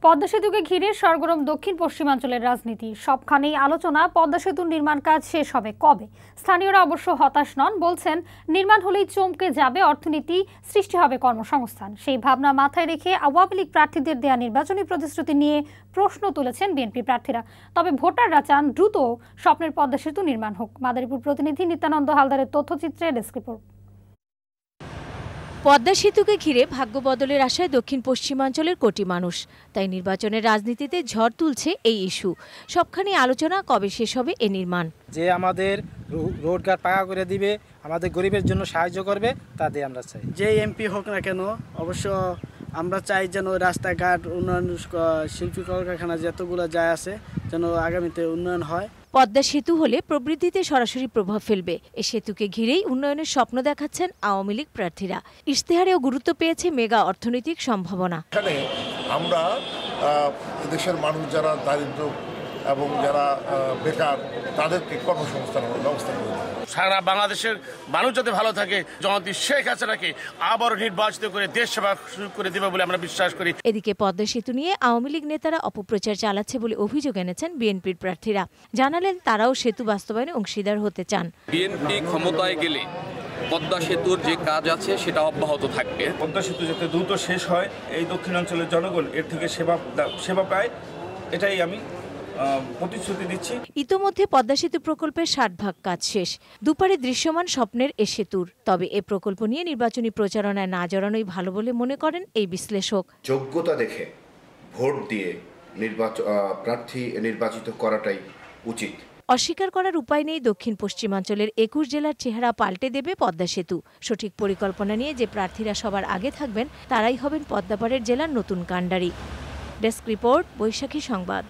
পদ্মা সেতুকে ঘিরে সরগরম দক্ষিণ পশ্চিমাঞ্চলের রাজনীতি। সবখানেই আলোচনা পদ্মা সেতুর নির্মাণ কাজ শেষ হবে কবে। স্থানীয়রা অবশ্য হতাশ নন, বলছেন নির্মাণ হলেই চমকে যাবে অর্থনীতি, সৃষ্টি হবে কর্মসংস্থান। সেই ভাবনা মাথায় রেখে আওয়ামী লীগ প্রার্থীদের দেয়া নির্বাচনী প্রতিশ্রুতি নিয়ে প্রশ্ন তুলেছেন বিএনপি প্রার্থীরা। তবে ভোটাররা চান দ্রুত স্বপ্নের পদ্মা সেতু নির্মাণ হোক। মাদারীপুর প্রতিনিধি নিত্যানন্দ হালদারের তথ্যচিত্রে ডেস্ক রিপোর্ট। পদ্মা সেতুকে ঘিরে ভাগ্য বদলের আশায় দক্ষিণ পশ্চিমাঞ্চলের কোটি মানুষ। তাই নির্বাচনের রাজনীতিতে ঝড় তুলছে এই ইস্যু। সবখানে আলোচনা কবে শেষ হবে এ নির্মাণ। যে আমাদের রোডঘাট পাকা করে দিবে, আমাদের গরিবের জন্য সাহায্য করবে, তাদের আমরা চাই। যে এমপি হোক না কেন, অবশ্য আমরা চাই যেন রাস্তাঘাট উন্নয়ন, শিল্পী কলকারখানা যতগুলো যায় আছে যেন আগামীতে উন্নয়ন হয়। পদ্মা সেতু হলে প্রবৃদ্ধিতে সরাসরি প্রভাব ফেলবে। এ সেতুকে ঘিরেই উন্নয়নের স্বপ্ন দেখাচ্ছেন আওয়ামী লীগ প্রার্থীরা। ইশতেহারেও গুরুত্ব পেয়েছে মেগা অর্থনৈতিক সম্ভাবনা। এখানে আমরা দেশের মানুষ যারা দারিদ্র এবং যারা বেকার, তাদেরকে কর্মসংস্থানের ব্যবস্থা করে দেব। সারা বাংলাদেশের মানুষ যাতে ভালো থাকে, জননেত্রী শেখ হাসিনাকে আবার নির্বাচিত করে দেশ সেবা শুরু করে দেবে বলে আমরা বিশ্বাস করি। এদিকে পদ্মা সেতু নিয়ে আওয়ামী লীগ নেতারা অপপ্রচার চালাচ্ছে বলে অভিযোগ এনেছেন বিএনপির প্রার্থীরা। জানালেন তারাও সেতু বাস্তবায়নে অংশীদার হতে চান। বিএনপি ক্ষমতায় গেলে পদ্মা সেতুর যে কাজ আছে সেটা অব্যাহত থাকবে। পদ্মা সেতু যাতে দ্রুত শেষ হয়, এই দক্ষিণাঞ্চলের জনগণ এর থেকে সেবা পায়, এটাই আমি প্রতিশ্রুতি দিচ্ছি। ইতোমধ্যে পদ্মা সেতু প্রকল্পের 60% কাজ শেষ। দুপারে দৃশ্যমান স্বপ্নের এ সেতুর। তবে এ প্রকল্প নিয়ে নির্বাচনী প্রচারণায় না জড়ানোই ভালো বলে মনে করেন এই বিশ্লেষক। যোগ্যতা দেখে ভোট দিয়ে প্রার্থী নির্বাচিত করাটাই উচিত। অস্বীকার করার উপায় নেই, দক্ষিণ পশ্চিমাঞ্চলের 21 জেলার চেহারা পাল্টে দেবে পদ্মা সেতু। সঠিক পরিকল্পনা নিয়ে যে প্রার্থীরা সবার আগে থাকবেন, তারাই হবেন পদ্মাপাড়ের জেলার নতুন কাণ্ডারি। ডেস্ক রিপোর্ট, বৈশাখী সংবাদ।